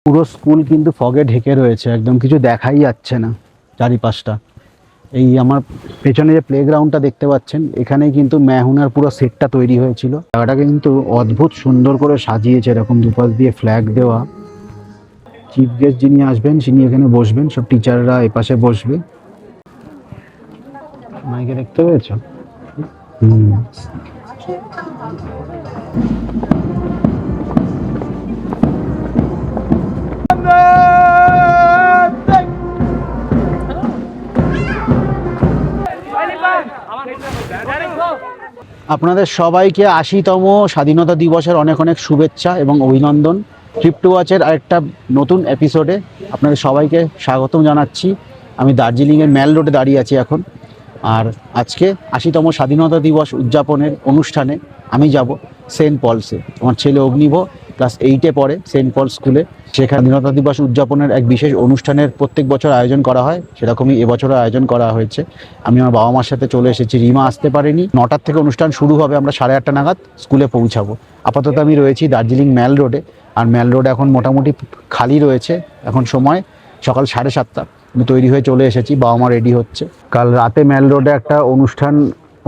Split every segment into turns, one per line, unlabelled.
পুরো স্কুল কিন্তু ফগে ঢেকে রয়েছে, একদম কিছু দেখাই যাচ্ছে না চারিপাশটা। এই আমার পেছনে যে প্লেগ্রাউন্ডটা দেখতে পাচ্ছেন, এখানেই কিন্তু মেহুনার পুরো সেটটা তৈরি হয়েছিল। জায়গাটাকে কিন্তু অদ্ভুত সুন্দর করে সাজিয়েছে, এরকম দুপাশ দিয়ে ফ্ল্যাগ দেওয়া। চিফ গেস্ট যিনি আসবেন তিনি এখানে বসবেন, সব টিচাররা এপাশে বসবে। মাইকে দেখতে পেয়েছো? হুম। আপনাদের সবাইকে ৮০তম স্বাধীনতা দিবসের অনেক অনেক শুভেচ্ছা এবং অভিনন্দন। ট্রিপ টু ওয়াচের আরেকটা নতুন এপিসোডে আপনাদের সবাইকে স্বাগতম জানাচ্ছি। আমি দার্জিলিংয়ের ম্যাল রোডে দাঁড়িয়ে আছি এখন। আর আজকে ৮০তম স্বাধীনতা দিবস উদযাপনের অনুষ্ঠানে আমি যাব সেন্ট পলসে। আমার ছেলে অগ্নিভ ক্লাস 8-এ পড়ে সেন্ট পল স্কুলে। সেখানে স্বাধীনতা দিবস উদযাপনের এক বিশেষ অনুষ্ঠানের প্রত্যেক বছর আয়োজন করা হয়, সেরকমই এবছরও আয়োজন করা হয়েছে। আমি আমার বাবা মার সাথে চলে এসেছি, রিমা আসতে পারেনি। 9টার থেকে অনুষ্ঠান শুরু হবে, আমরা 8:30 নাগাদ স্কুলে পৌঁছাবো। আপাতত আমি রয়েছি দার্জিলিং ম্যাল রোডে, আর ম্যাল রোড এখন মোটামুটি খালি রয়েছে। এখন সময় সকাল 7:30। আমি তৈরি হয়ে চলে এসেছি, বাবা মা রেডি হচ্ছে। কাল রাতে ম্যাল রোডে একটা অনুষ্ঠান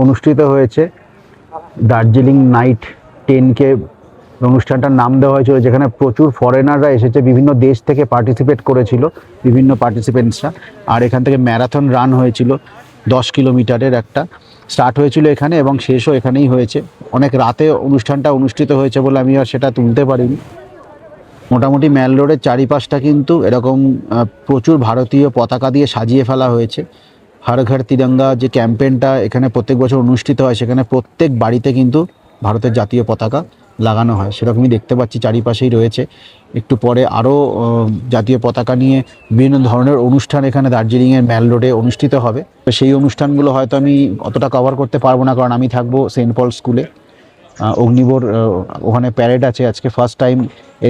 অনুষ্ঠিত হয়েছে, দার্জিলিং নাইট 10K অনুষ্ঠানটার নাম দেওয়া হয়েছিল, যেখানে প্রচুর ফরেনাররা এসেছে, বিভিন্ন দেশ থেকে পার্টিসিপেট করেছিল বিভিন্ন পার্টিসিপেন্টসরা। আর এখান থেকে ম্যারাথন রান হয়েছিল 10 কিলোমিটারের একটা, স্টার্ট হয়েছিল এখানে এবং শেষও এখানেই হয়েছে। অনেক রাতে অনুষ্ঠানটা অনুষ্ঠিত হয়েছে বলে আমি আর সেটা তুলতে পারিনি। মোটামুটি ম্যাল রোডের চারিপাশটা কিন্তু এরকম প্রচুর ভারতীয় পতাকা দিয়ে সাজিয়ে ফেলা হয়েছে। হর ঘর তিরঙ্গা যে ক্যাম্পেইনটা এখানে প্রত্যেক বছর অনুষ্ঠিত হয়, সেখানে প্রত্যেক বাড়িতে কিন্তু ভারতের জাতীয় পতাকা লাগানো হয়, সেরকমই দেখতে পাচ্ছি চারিপাশেই রয়েছে। একটু পরে আরও জাতীয় পতাকা নিয়ে বিভিন্ন ধরনের অনুষ্ঠান এখানে দার্জিলিংয়ের ম্যাল রোডে অনুষ্ঠিত হবে। তো সেই অনুষ্ঠানগুলো হয়তো আমি অতটা কভার করতে পারবো না, কারণ আমি থাকবো সেন্ট পল স্কুলে। অগ্নিবর ওখানে প্যারেড আছে, আজকে ফার্স্ট টাইম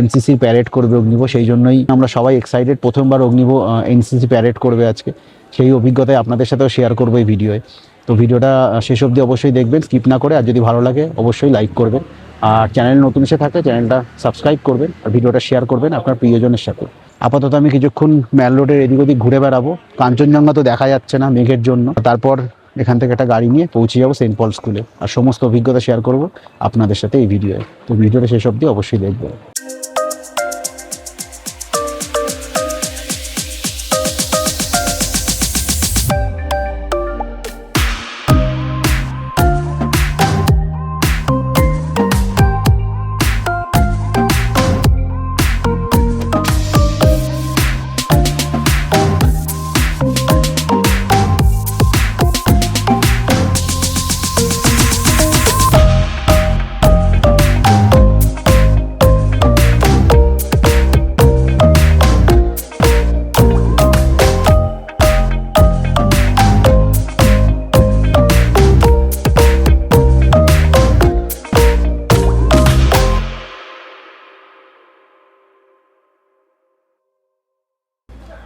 এনসিসি প্যারেড করবে অগ্নিব, সেই জন্যই আমরা সবাই এক্সাইটেড। প্রথমবার অগ্নিব এনসিসি প্যারেড করবে আজকে, সেই অভিজ্ঞতায় আপনাদের সাথেও শেয়ার করবো এই ভিডিওয়ে। তো ভিডিওটা শেষ অবধি অবশ্যই দেখবেন, স্কিপ না করে। আর যদি ভালো লাগে অবশ্যই লাইক করবেন, আর চ্যানেল নতুন এসে থাকলে চ্যানেলটা সাবস্ক্রাইব করবেন, আর ভিডিওটা শেয়ার করবেন আপনার প্রিয়জনের সাথে। আপাতত আমি কিছুক্ষণ ম্যাল রোডের এদিক ওদিক ঘুরে বেড়াবো। কাঞ্চনজঙ্ঘা তো দেখা যাচ্ছে না মেঘের জন্য। তারপর এখান থেকে একটা গাড়ি নিয়ে পৌঁছে যাবো সেন্ট পল স্কুলে, আর সমস্ত অভিজ্ঞতা শেয়ার করব আপনাদের সাথে এই ভিডিওয়ে। তো ভিডিওটা শেষ অবধি অবশ্যই দেখবেন।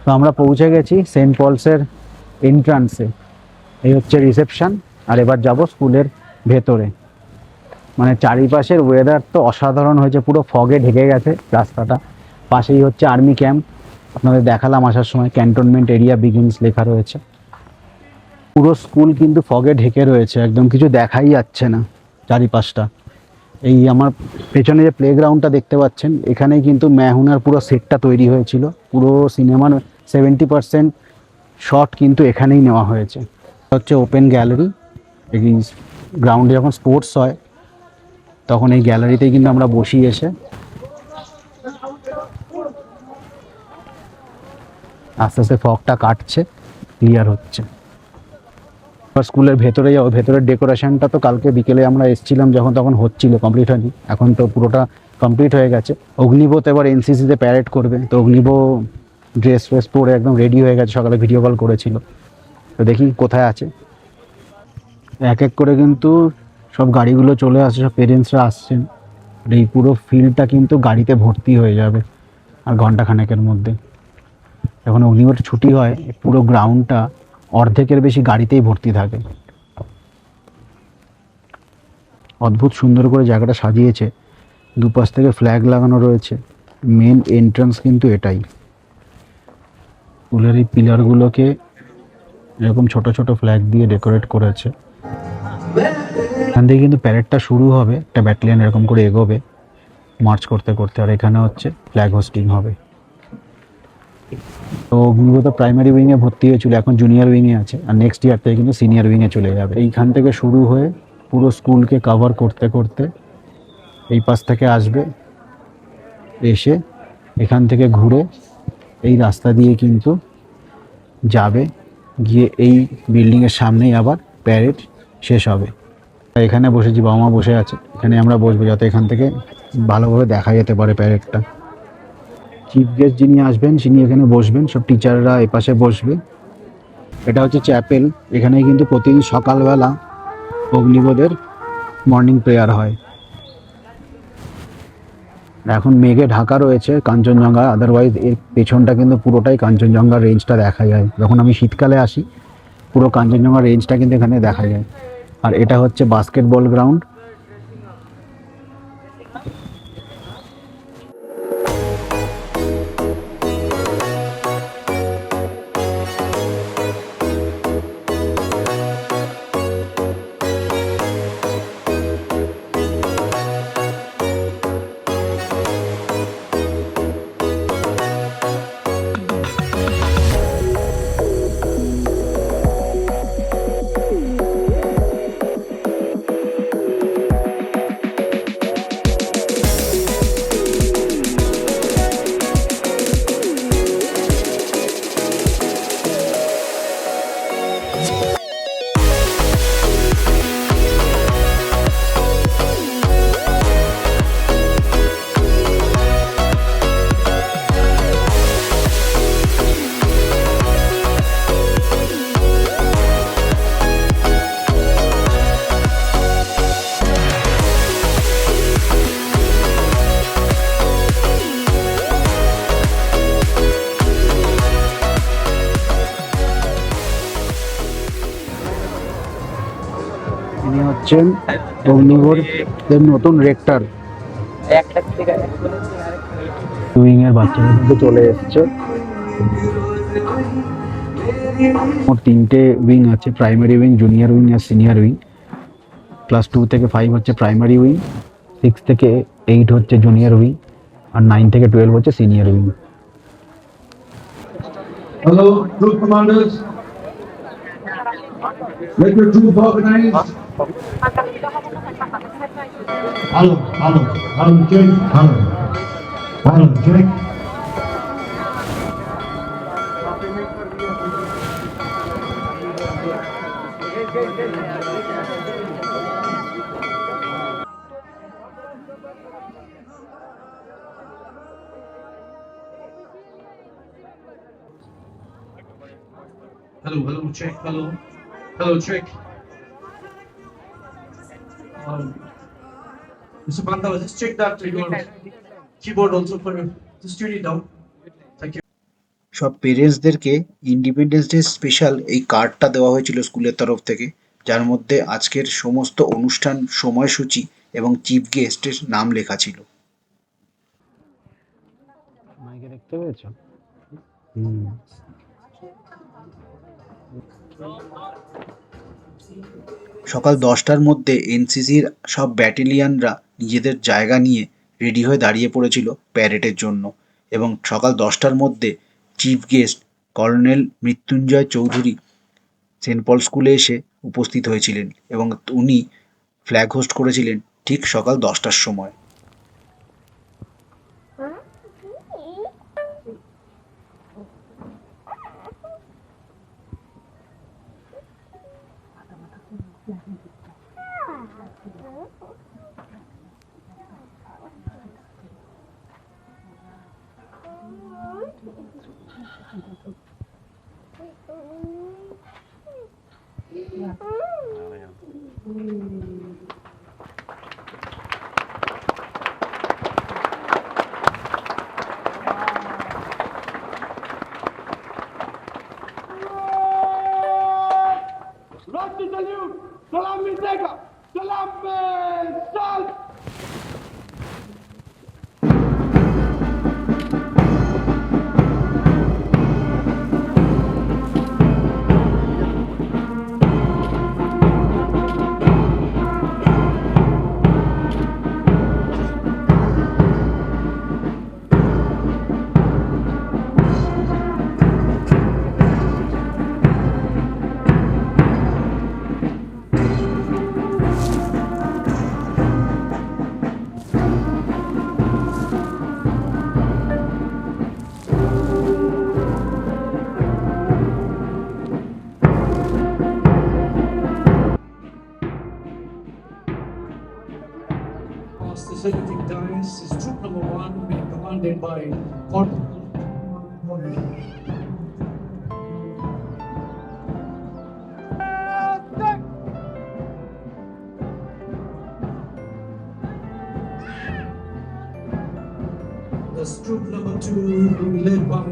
তো আমরা পৌঁছে গেছি সেন্ট পলসের এন্ট্রান্সে। এই হচ্ছে রিসেপশন, আর এবার যাব স্কুলের ভেতরে। মানে চারিপাশের ওয়েদার তো অসাধারণ হয়েছে, পুরো ফগে ঢেকে গেছে রাস্তাটা। পাশেই হচ্ছে আর্মি ক্যাম্প, আপনাদের দেখালাম আসার সময়, ক্যান্টনমেন্ট এরিয়া বিগিনস লেখা রয়েছে। পুরো স্কুল কিন্তু ফগে ঢেকে রয়েছে, একদম কিছু দেখাই যাচ্ছে না চারিপাশটা। এই আমার পেছনে যে প্লেগ্রাউন্ডটা দেখতে পাচ্ছেন, এখানেই কিন্তু মেহুনার পুরো সেটটা তৈরি হয়েছিল। পুরো সিনেমার 70% শট কিন্তু এখানেই নেওয়া হয়েছে। হচ্ছে ওপেন গ্যালারি। এই গ্রাউন্ডে যখন স্পোর্টস হয় তখন এই গ্যালারিতেই কিন্তু আমরা বসি এসে। আস্তে আস্তে ফগটা কাটছে, ক্লিয়ার হচ্ছে। স্কুলের ভেতরে যাও, ভেতরের ডেকোরেশনটা তো কালকে বিকেলে আমরা এসেছিলাম যখন, তখন হচ্ছিল, কমপ্লিট হয়নি। এখন তো পুরোটা কমপ্লিট হয়ে গেছে। অগ্নিব তো এবার এনসিসিতে প্যারেড করবে, তো অগ্নিব ড্রেস ফ্রেস পরে একদম রেডি হয়ে গেছে, সকালে ভিডিও কল করেছিল। তো দেখি কোথায় আছে। এক এক করে কিন্তু সব গাড়িগুলো চলে আসছে, সব পেরেন্টসরা আসছেন। এই পুরো ফিল্ডটা কিন্তু গাড়িতে ভর্তি হয়ে যাবে আর ঘন্টাখানেকের মধ্যে। যখন অগ্নিবর ছুটি হয়, পুরো গ্রাউন্ডটা অর্ধেকের বেশি গাড়িতেই ভর্তি থাকে। অদ্ভুত সুন্দর করে জায়গাটা সাজিয়েছে, দুপাশ থেকে ফ্ল্যাগ লাগানো রয়েছে, মেন এন্ট্রান্স কিন্তু এটাই। স্কুলের এই পিলারগুলোকে এরকম ছোট ছোট ফ্ল্যাগ দিয়ে ডেকোরেট করেছে। এখান থেকে কিন্তু প্যারেডটা শুরু হবে, একটা ব্যাটালিয়ন এরকম করে এগোবে মার্চ করতে করতে, আর এখানে হচ্ছে ফ্ল্যাগ হোস্টিং হবে। তো অগ্নিগত প্রাইমারি উইংয়ে ভর্তি হয়েছিল, এখন জুনিয়র উইংয়ে আছে, আর নেক্সট ইয়ার থেকে কিন্তু সিনিয়র উইংয়ে চলে যাবে। এইখান থেকে শুরু হয়ে পুরো স্কুলকে কভার করতে করতে এই পাশ থেকে আসবে, এসে এখান থেকে ঘুরে এই রাস্তা দিয়ে কিন্তু যাবে, গিয়ে এই বিল্ডিংয়ের সামনেই আবার প্যারেড শেষ হবে। এখানে বসেছি, বাবা মা বসে আছে, এখানে আমরা বসবো যাতে এখান থেকে ভালোভাবে দেখা যেতে পারে প্যারেডটা। চিফ গেস্ট যিনি আসবেন তিনি এখানে বসবেন, সব টিচাররা এপাশে বসবে। এটা হচ্ছে চ্যাপেল, এখানে কিন্তু প্রতিদিন সকালবেলা অগ্নিবোধের মর্নিং প্রেয়ার হয়। এখন মেঘে ঢাকা রয়েছে কাঞ্চনজঙ্ঘা, আদারওয়াইজ এর পেছনটা কিন্তু পুরোটাই কাঞ্চনজঙ্ঘা রেঞ্জটা দেখা যায়। যখন আমি শীতকালে আসি পুরো কাঞ্চনজঙ্ঘা রেঞ্জটা কিন্তু এখানে দেখা যায়। আর এটা হচ্ছে বাস্কেটবল গ্রাউন্ড। ইনি হচ্ছেন অগ্নিগড়ের নতুন রেক্টর। উইং এর বাচ্চারা কিন্তু চলে এসছে। মোট 3টে উইং আছে, প্রাইমারি উইং, জুনিয়র উইং আর সিনিয়র উইং। ক্লাস 2 থেকে 5 হচ্ছে প্রাইমারি উইং, 6 থেকে 8 হচ্ছে জুনিয়র উইং, আর 9 থেকে 12 হচ্ছে senior wing.
Hello, troop commanders. Let your troop organize. Hello, check. Hello, check. Hello, check. Hello, check. Mr. Pantala, just check that your keyboard also for just tune it down. Thank you.
সব পেরেন্টসদেরকে independence day special এই কার্ডটা দেওয়া হয়েছিল স্কুলের তরফ থেকে, যার মধ্যে আজকের সমস্ত অনুষ্ঠান সময়সূচি এবং চিফ গেস্টের নাম লেখা ছিল। মাইকে দেখতে পেয়েছো? সকাল 10টার মধ্যে এনসিসির সব ব্যাটালিয়ানরা নিজেদের জায়গা নিয়ে রেডি হয়ে দাঁড়িয়ে পড়েছিল প্যারেডের জন্য, এবং সকাল 10টার মধ্যে chief guest colonel Mrityunjay Chowdhury Saint Paul স্কুলে এসে উপস্থিত হয়েছিলেন, এবং উনি ফ্ল্যাগ হোস্ট করেছিলেন ঠিক সকাল 10টার সময়।
Rusty salute! Salam Mizeka! Salam Salt! Last Pacific Dice is troop number 1 being commanded by Corporal. The troop number 2 being led by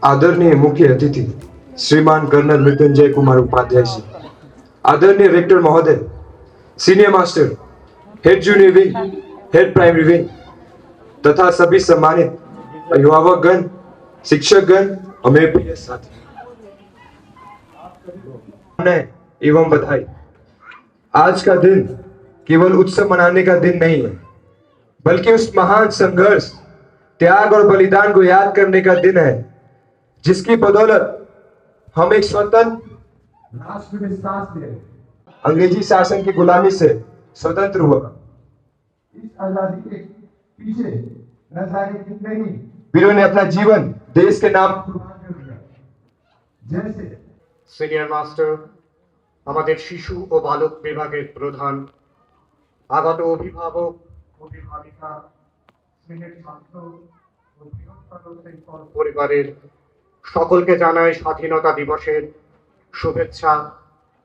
आदरणीय मुख्य अतिथि श्रीमान कर्नल मृत्युंजय कुमार उपाध्याय जी, आदरणीय रेक्टर महोदय, senior master, head junior wing, head primary wing तथा सभी सम्मानित अभिभावकगण, शिक्षकगण और मेरे प्रिय साथी, एवं बधाई। आज का दिन केवल उत्सव मनाने का दिन नहीं है, बल्कि उस महान संघर्ष, त्याग और बलिदान को याद करने का दिन है जिसकी बदौलत हम एक स्वतंत्र राष्ट्र में सांस ले अंग्रेजी शासन की गुलामी से स्वतंत्र हुआ। इस आजादी के पीछे न जाने कितने ही वीरों ने अपना जीवन देश के नाम कुर्बान कर दिया। जैसे
সিনিয়র মাস্টার, আমাদের শিশু ও বালক বিভাগের প্রধান, আগত অভিভাবক, অভিভাবিকা, স্নেহের ছাত্র ও বৃহত্তর শৃঙ্খল পরিবারের সকলকে জানাই স্বাধীনতা দিবসের শুভেচ্ছা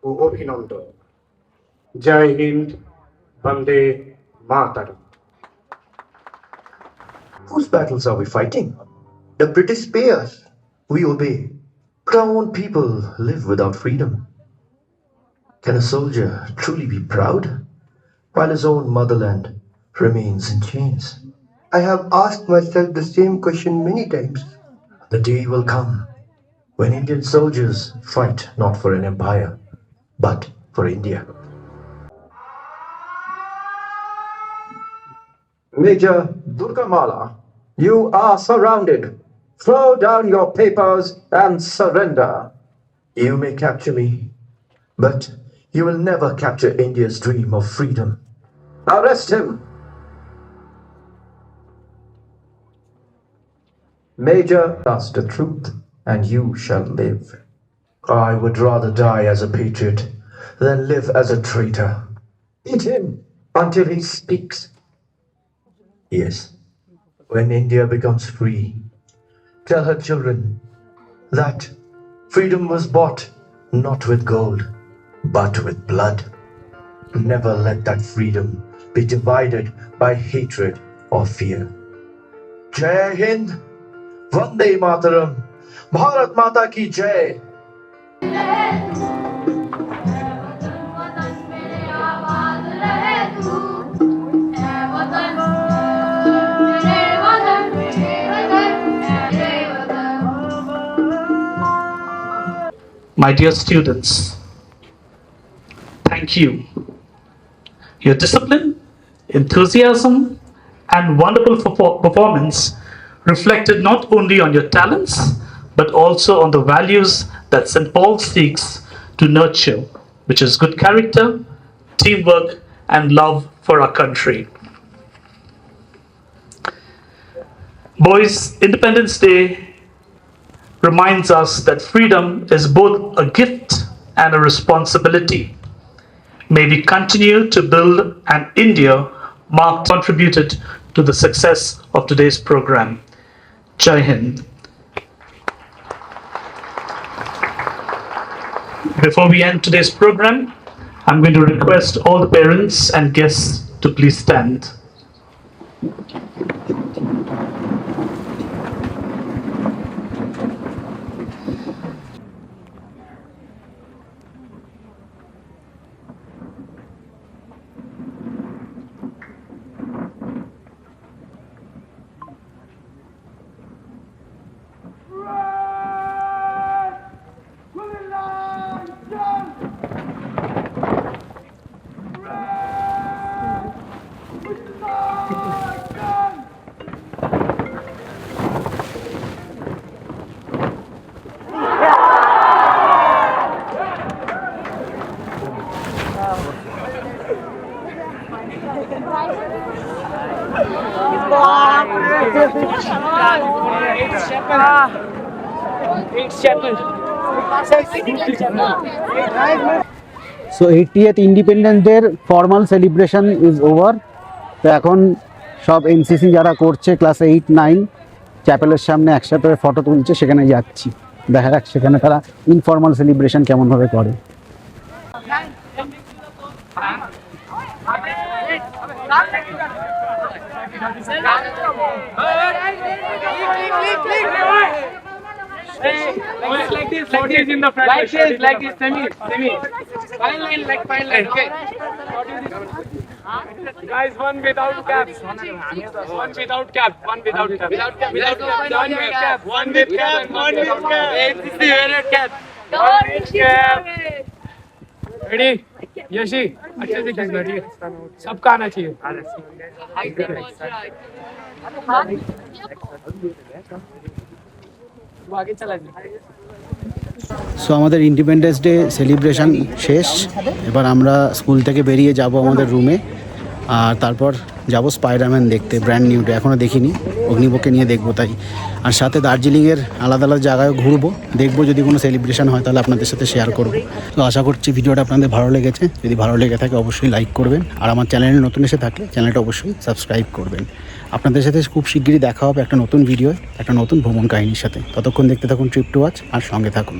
ও অভিনন্দন। জয় হিন্দ, বন্দে মাতরম।
Whose battles are we fighting? The British pay us, we obey. But our own people live without freedom. Can a soldier truly be proud while his own motherland remains in chains?
I have asked myself the same question many times.
The day will come when Indian soldiers fight not for an empire, but for India.
Major Durgamala, you are surrounded. Throw down your papers and surrender.
You may capture me, but you will never capture India's dream of freedom.
Arrest him. Major,
Ask the truth, and you shall live. I would rather die as a patriot than live as a traitor.
beat him until he speaks.
Yes, when India becomes free, tell her children that freedom was bought not with gold, but with blood. Never let that freedom be divided by hatred or fear. Jai Hind, Vande Mataram, Bharat Mata ki Jai.
My dear students, thank you. Your discipline, enthusiasm, and wonderful performance reflected not only on your talents, but also on the values that St. Paul seeks to nurture, which is good character, teamwork, and love for our country. Boys, Independence Day reminds us that freedom is both a gift and a responsibility. May we continue to build an India marked contributed to the success of today's program. Jai Hind. Before we end today's program, I'm going to request all the parents and guests to please stand.
So 80th independence ডের formal celebration is over. তো এখন সব NCC যারা করছে class 8-9 চ্যাপেলের সামনে একসাথে photo তুলছে, সেখানে যাচ্ছি। দেখা যাক সেখানে তারা ইনফর্মাল সেলিব্রেশন কেমনভাবে করে।
Like this in the front. Like this, semi. Fine line. Okay. Guys, one without caps. One without cap. One without cap. Without cap. One with cap. One with cap. This is the favorite cap. One with cap. Ready? Yeshi अच्छे से खींचना, ठीक है? सबका आना चाहिए। आगे चला जाए।
সো আমাদের ইন্ডিপেন্ডেন্স ডে সেলিব্রেশন শেষ। এবার আমরা স্কুল থেকে বেরিয়ে যাব আমাদের রুমে, আর তারপর যাব স্পাইডারম্যান দেখতে, ব্র্যান্ড নিউডে। এখনও দেখিনি, অগ্নিপক্ষে নিয়ে দেখবো তাই। আর সাথে দার্জিলিংয়ের আলাদা আলাদা জায়গায় ঘুরবো, দেখবো যদি কোনো সেলিব্রেশন হয় তাহলে আপনাদের সাথে শেয়ার করবো। তো আশা করছি ভিডিওটা আপনাদের ভালো লেগেছে। যদি ভালো লেগে থাকে অবশ্যই লাইক করবেন, আর আমার চ্যানেলে নতুন এসে থাকলে চ্যানেলটা অবশ্যই সাবস্ক্রাইব করবেন। আপনাদের সাথে খুব শিগগিরই দেখা হবে একটা নতুন ভিডিও, একটা নতুন ভ্রমণ কাহিনীর সাথে। ততক্ষণ দেখতে থাকুন ট্রিপ টু ওয়াচ আর সঙ্গে থাকুন।